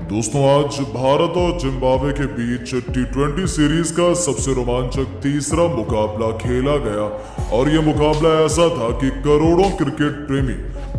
दोस्तों, आज भारत और जिम्बाब्वे के बीच टी20 सीरीज का सबसे रोमांचक तीसरा मुकाबला खेला गया और यह मुकाबला ऐसा था कि करोड़ों क्रिकेट प्रेमी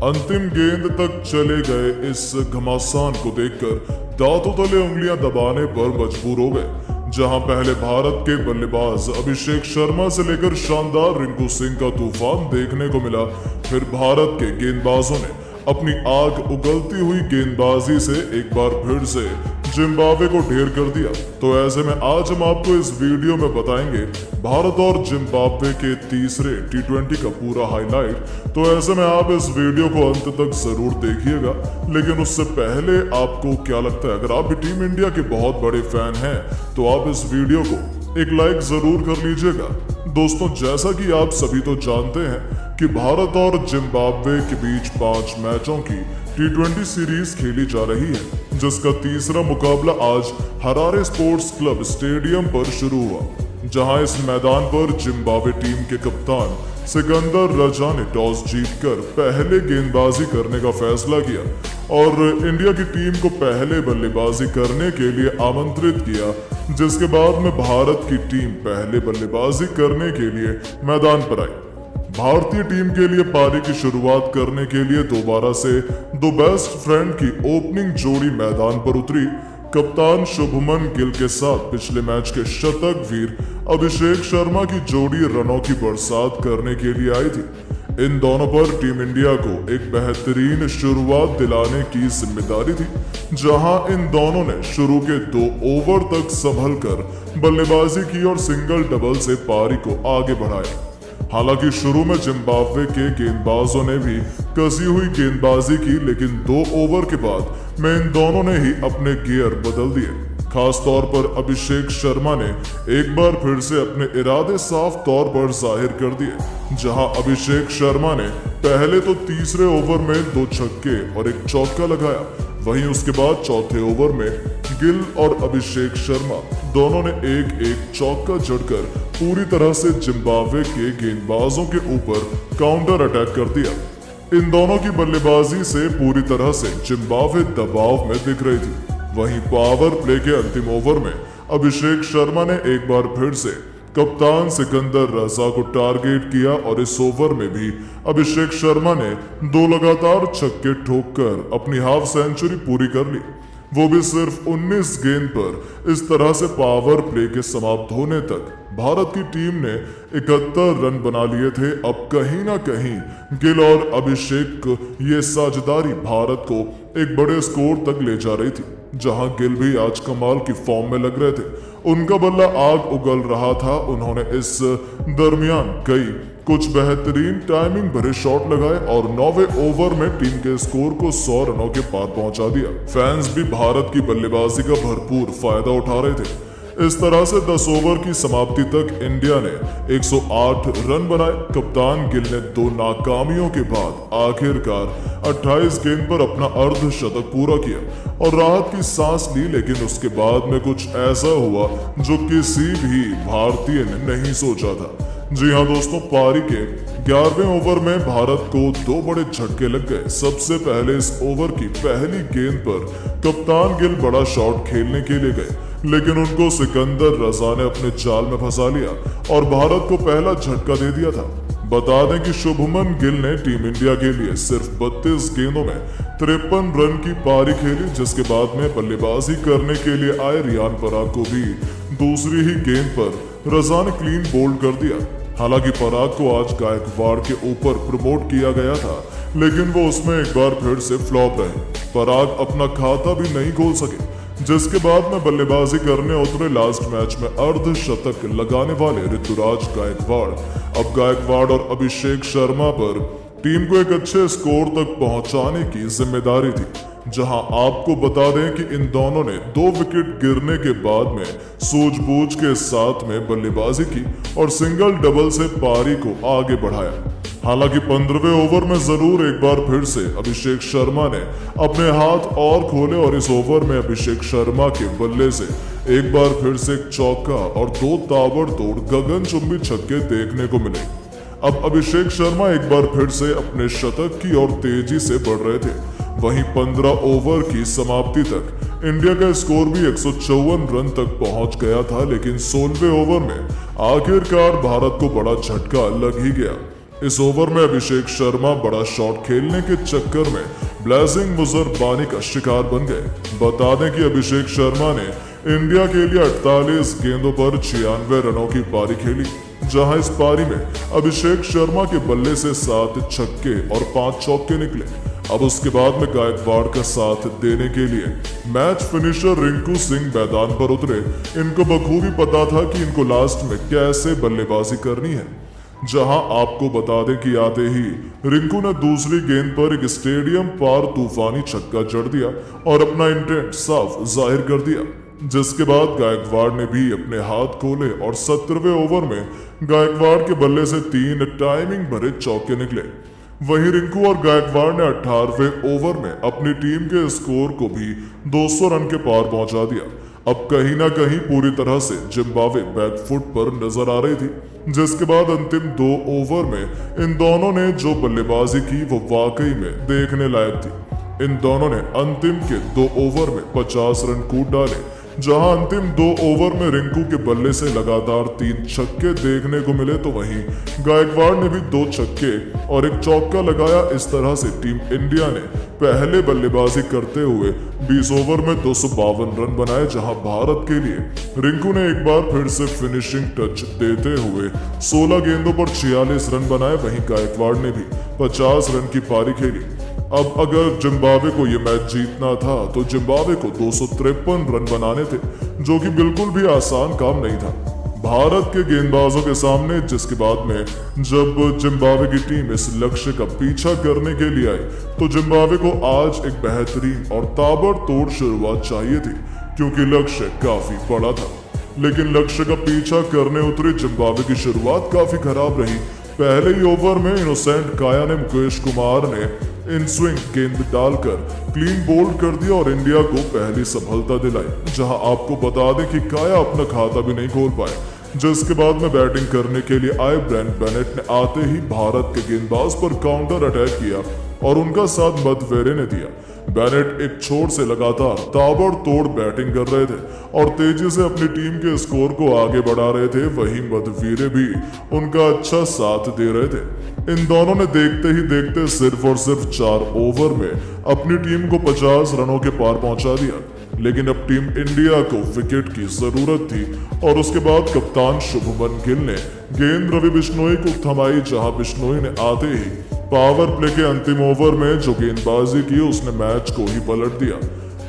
अंतिम गेंद तक चले गए इस घमासान को देखकर दांतों तले उंगलियां दबाने पर मजबूर हो गए। जहां पहले भारत के बल्लेबाज अभिषेक शर्मा से लेकर शानदार रिंकू सिंह का तूफान देखने को मिला, फिर भारत के गेंदबाजों ने अपनी आग उगलती हुई गेंदबाजी से एक बार फिर से जिम्बाब्वे को ढेर कर दिया। तो ऐसे में आज हम आपको इस वीडियो में बताएंगे भारत और जिम्बाब्वे के तीसरे टी20 का पूरा हाईलाइट। तो ऐसे में आप इस वीडियो को अंत तक जरूर देखिएगा, लेकिन उससे पहले आपको क्या लगता है, अगर आप भी टीम इंडिया के बहुत बड़े फैन हैं तो आप इस वीडियो को एक लाइक जरूर कर लीजिएगा। दोस्तों, जैसा कि आप सभी तो जानते हैं कि भारत और जिम्बाब्वे के बीच 5 मैचों की टी20 सीरीज खेली जा रही है, जिसका तीसरा मुकाबला आज हरारे स्पोर्ट्स क्लब स्टेडियम पर शुरू हुआ। जहां इस मैदान पर जिम्बाब्वे टीम के कप्तान सिकंदर रजा ने टॉस जीतकर पहले गेंदबाजी करने का फैसला किया और इंडिया की टीम को पहले बल्लेबाजी करने के लिए आमंत्रित किया, जिसके बाद में भारत की टीम पहले बल्लेबाजी करने के लिए मैदान पर आई। भारतीय टीम के लिए पारी की शुरुआत करने के लिए दोबारा से दो बेस्ट फ्रेंड की ओपनिंग जोड़ी मैदान पर उतरी। कप्तान शुभमन गिल के साथ पिछले मैच के शतक वीर अभिषेक शर्मा की जोड़ी रनों की बरसात करने के लिए आई थी। इन दोनों पर टीम इंडिया को एक बेहतरीन शुरुआत दिलाने की जिम्मेदारी थी, जहां इन दोनों ने शुरू के 2 ओवर तक संभल कर बल्लेबाजी की और सिंगल डबल से पारी को आगे बढ़ाया। हालांकि शुरू में जिम्बाब्वे के गेंदबाजों ने भी कसी हुई गेंदबाजी की, लेकिन 2 ओवर के बाद में इन दोनों ने ही अपने गियर बदल दिए। खास तौर पर अभिषेक शर्मा ने एक बार फिर से अपने इरादे साफ तौर पर जाहिर कर दिए। जहां अभिषेक शर्मा ने पहले तो तीसरे ओवर में 2 छक्के और 1 चौका लगाया, वहीं उसके बाद चौथे ओवर में गिल और अभिषेक शर्मा दोनों ने एक चौका जड़कर पूरी तरह से जिम्बाब्वे के गेंदबाजों के ऊपर काउंटर अटैक कर दिया। इन दोनों की बल्लेबाजी से पूरी तरह से जिम्बाब्वे दबाव में दिख रही थी। वहीं पावर प्ले के अंतिम ओवर में अभिषेक शर्मा ने एक बार फिर से कप्तान सिकंदर रजा को टारगेट किया और इस ओवर में भी अभिषेक शर्मा ने 2 लगातार छक्के ठोककर अपनी हाफ सेंचुरी पूरी कर ली, वो भी सिर्फ 19 गेंद पर। इस तरह से पावर प्ले के समाप्त होने तक भारत की टीम ने 71 रन बना लिए थे। अब कहीं ना कहीं गिल और अभिषेक ये साझेदारी भारत को एक बड़े स्कोर तक ले जा रही थी, जहां गिल भी आज कमाल की फॉर्म में लग रहे थे। उनका बल्ला आग उगल रहा था। उन्होंने इस दरमियान कुछ बेहतरीन टाइमिंग भरे शॉट लगाए और 9वें ओवर में टीम के स्कोर को 100 रनों के पार पहुंचा दिया। फैंस भी भारत की बल्लेबाजी का भरपूर फायदा उठा रहे थे। इस तरह से 10 ओवर की समाप्ति तक इंडिया ने 108 रन बनाए। कप्तान गिल ने 2 नाकामियों के बाद आखिरकार 28 गेंद पर अपना अर्धशतक पूरा किया और राहत की सांस ली, लेकिन उसके बाद में कुछ ऐसा हुआ जो किसी भी भारतीय ने नहीं सोचा था। जी हाँ दोस्तों, पारी के 11वें ओवर में भारत को 2 बड़े झटके लग गए। सबसे पहले इस ओवर की पहली गेंद पर कप्तान गिल बड़ा शॉट खेलने के लिए गए, लेकिन उनको सिकंदर रजा ने अपने जाल में फंसा लिया और भारत को पहला झटका दे दिया था। बता दें कि शुभमन गिल ने टीम इंडिया के लिए सिर्फ 32 गेंदों में 53 रन की पारी खेली, जिसके बाद में बल्लेबाजी करने के लिए आए रियान पराग को भी दूसरी ही गेंद पर रजा ने क्लीन बोल्ड कर दिया। हालांकि पराग को आज गायकवाड़ के ऊपर प्रमोट किया गया था, लेकिन वो उसमें एक बार फिर से फ्लॉप रहे। पराग अपना खाता भी नहीं खोल सके, जिसके बाद में बल्लेबाजी करने उतरे लास्ट मैच में अर्धशतक लगाने वाले ऋतुराज गायकवाड़। अब गायकवाड़ और अभिषेक शर्मा पर टीम को एक अच्छे स्कोर तक पहुंचाने की जिम्मेदारी थी। जहां आपको बता दें कि इन दोनों ने 2 विकेट गिरने के बाद में सूझबूझ के साथ में बल्लेबाजी की और सिंगल डबल से पारी को आगे बढ़ाया। हालांकि 15वें ओवर में जरूर एक बार फिर से अभिषेक शर्मा ने अपने हाथ और खोले और इस ओवर में अभिषेक शर्मा के बल्ले से एक बार फिर से 1 चौका और 2 ताबड़तोड़ गगनचुंबी छक्के देखने को मिले। अब अभिषेक शर्मा एक बार फिर से अपने शतक की ओर तेजी से बढ़ रहे थे। वहीं 15 ओवर की समाप्ति तक इंडिया का स्कोर भी 154 रन तक पहुंच गया था, लेकिन 16वें ओवर में आखिरकार भारत को बड़ा झटका लग ही गया। इस ओवर में अभिषेक शर्मा बड़ा शॉट खेलने के चक्कर में ब्लेजिंग मुजरबानी का शिकार बन गए। बता दें कि अभिषेक शर्मा ने इंडिया के लिए 48 गेंदों पर 96 रनों की पारी खेली, जहां इस पारी में अभिषेक शर्मा के बल्ले से 7 छक्के और 5 चौके निकले। अब उसके बाद में गायकवाड़ का साथ देने के लिए मैच फिनिशर रिंकू सिंह मैदान पर उतरे। इनको बखूबी पता था कि इनको लास्ट में कैसे बल्लेबाजी करनी है, जहां आपको बता दें कि आते ही रिंकू ने दूसरी गेंद पर एक स्टेडियम पार तूफानी छक्का जड़ दिया और अपना इंटेंट साफ जाहिर कर दिया, जिसके बाद गायकवाड़ ने भी अपने हाथ खोले और 17वें ओवर में गायकवाड़ के बल्ले से 3 टाइमिंग भरे चौके निकले। वहीं रिंकू और गायकवाड़ ने 18वें ओवर में अपनी टीम के स्कोर को भी 200 रन के पार पहुंचा दिया। अब कहीं ना कहीं पूरी तरह से जिम्बाब्वे बैकफुट पर नजर आ रही थी, जिसके बाद अंतिम 2 ओवर में इन दोनों ने जो बल्लेबाजी की वो वाकई में देखने लायक थी। इन दोनों ने अंतिम के 2 ओवर में 50 रन कूद डाले, जहां अंतिम 2 ओवर में रिंकू के बल्ले से लगातार 3 छक्के देखने को मिले, तो वहीं गायकवाड़ ने भी 2 छक्के और 1 चौका लगाया। इस तरह से टीम इंडिया ने पहले बल्लेबाजी करते हुए 20 ओवर में 252 रन बनाए, जहां भारत के लिए रिंकू ने एक बार फिर से फिनिशिंग टच देते हुए 16 गेंदों पर 46 रन बनाए। वहीं गायकवाड़ ने भी 50 रन की पारी खेली। अब अगर जिम्बाब्वे को यह मैच जीतना था तो जिम्बाब्वे को 253 रन बनाने थे, जो कि बिल्कुल भी आसान काम नहीं था भारत के गेंदबाजों के सामने। जिसके बाद में जब जिम्बाब्वे की टीम इस लक्ष्य का पीछा करने के लिए आई तो जिम्बाब्वे को आज एक बेहतरीन और ताबड़तोड़ शुरुआत चाहिए थी, क्योंकि लक्ष्य काफी बड़ा था। लेकिन लक्ष्य का पीछा करने उतरी जिम्बाब्वे की शुरुआत काफी खराब रही। पहले ही ओवर में इनोसेंट काया ने मुकेश कुमार ने इन स्विंग गेंद डालकर क्लीन बोल्ड कर दिया और इंडिया को पहली सफलता दिलाई, जहां आपको बता दें कि काया अपना खाता भी नहीं खोल पाए। जिसके बाद में बैटिंग करने के लिए आए ब्रेंट बेनेट ने आते ही भारत के गेंदबाज पर काउंटर अटैक किया और उनका साथ मधवेरे ने दिया। बेनेट एक छोर से लगातार ताबड़तोड़ बैटिंग कर रहे थे और तेजी से अपनी टीम के स्कोर को आगे बढ़ा रहे थे। वहीं मधवेरे भी उनका अच्छा साथ दे रहे थे। इन दोनों ने देखते ही देखते सिर्फ और सिर्फ 4 ओवर में अपनी टीम को 50 रनों के पार पहुंचा दिया। लेकिन अब टीम इंडिया को विकेट की जरूरत थी और उसके बाद कप्तान शुभमन गिल ने गेंद रवि बिश्नोई को थमाई, जहां बिश्नोई ने आते ही पावर प्ले के अंतिम ओवर में जो गेंदबाजी की उसने मैच को ही पलट दिया।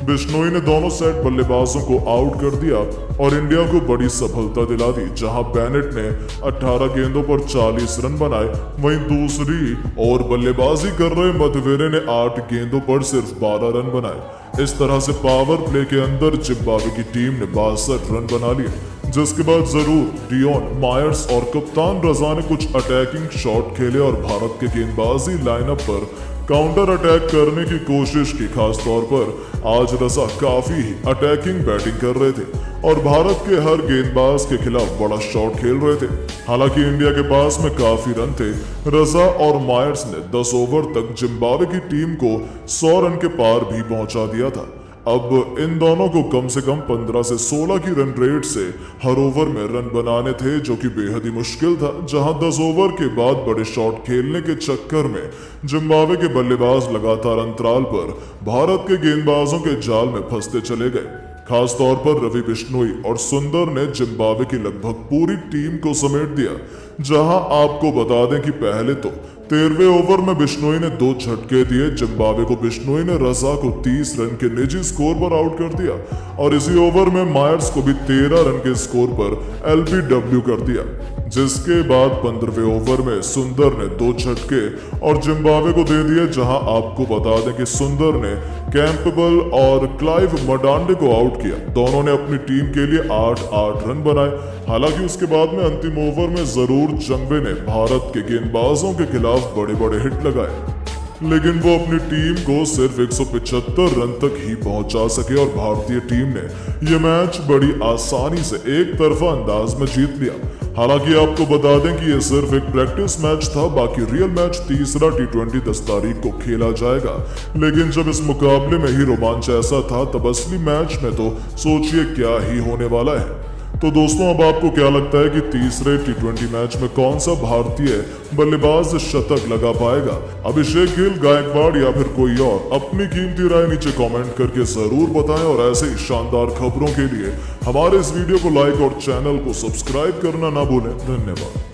बिश्नोई ने दोनों सेट बल्लेबाजों को आउट कर दिया और इंडिया को बड़ी सफलता दिला दी, जहां बेनेट ने 18 गेंदों पर 40 रन बनाए। वहीं दूसरी ओर बल्लेबाजी कर रहे मधवेरे ने 8 गेंदों पर सिर्फ 12 रन बनाए। इस तरह से पावर प्ले के अंदर जिम्बाब्वे की टीम ने 62 रन बना लिए, जिसके बाद जरूर डियोन मायर्स और कप्तान रजा ने कुछ अटैकिंग शॉट खेले और भारत के गेंदबाजी लाइनअप पर काउंटर अटैक करने की कोशिश की। खासतौर पर आज रजा काफी ही अटैकिंग बैटिंग कर रहे थे और भारत के हर गेंदबाज के खिलाफ बड़ा शॉट खेल रहे थे। हालांकि इंडिया के पास में काफी रन थे। रजा और मायर्स ने 10 ओवर तक जिम्बाब्वे की टीम को 100 रन के पार भी पहुंचा दिया था। अब इन दोनों को कम से कम 15 से 16 की रन रेट से हर ओवर में रन बनाने थे, जो कि बेहद ही मुश्किल था। जहां 10 ओवर के बाद बड़े शॉट खेलने के चक्कर में जिम्बाब्वे के बल्लेबाज लगातार अंतराल पर भारत के गेंदबाजों के जाल में फंसते चले गए। खासतौर पर रवि बिश्नोई और सुंदर ने जिम्बाब्वे की लगभग पूरी टीम को समेट दिया। जहां आपको बता दें कि पहले तो 13वें ओवर में बिश्नोई ने 2 झटके दिए। जिम्बाब्वे को बिश्नोई ने रजा को 30 रन के निजी स्कोर पर आउट कर दिया और इसी ओवर में मायर्स को भी 13 रन के स्कोर पर LBW कर दिया। जिसके बाद 15वें ओवर में सुंदर ने 2 झटके और जिम्बाब्वे को दे दिए, जहां आपको बता दें कि सुंदर ने कैंपेबल और क्लाइव मडांडे को आउट किया। दोनों ने अपनी टीम के लिए 8-8 रन बनाए। हालांकि उसके बाद में अंतिम ओवर में जरूर जंगवे ने भारत के गेंदबाजों के खिलाफ बड़े बड़े हिट लगाए। लेकिन वो अपनी टीम को सिर्फ 175 रन तक ही पहुंचा सके और भारतीय टीम ने यह मैच बड़ी आसानी से एक तरफा अंदाज में जीत लिया। हालांकि आपको बता दें कि यह सिर्फ एक प्रैक्टिस मैच था, बाकी रियल मैच तीसरा T20 10 तारीख को खेला जाएगा। लेकिन जब इस मुकाबले में ही रोमांच ऐसा था, तब असली मैच में तो सोचिए क्या ही होने वाला है। तो दोस्तों, अब आपको क्या लगता है कि तीसरे T20 मैच में कौन सा भारतीय बल्लेबाज शतक लगा पाएगा? अभिषेक गिल, गायकवाड़ या फिर कोई और? अपनी कीमती राय नीचे कमेंट करके जरूर बताएं और ऐसे ही शानदार खबरों के लिए हमारे इस वीडियो को लाइक और चैनल को सब्सक्राइब करना ना भूलें। धन्यवाद।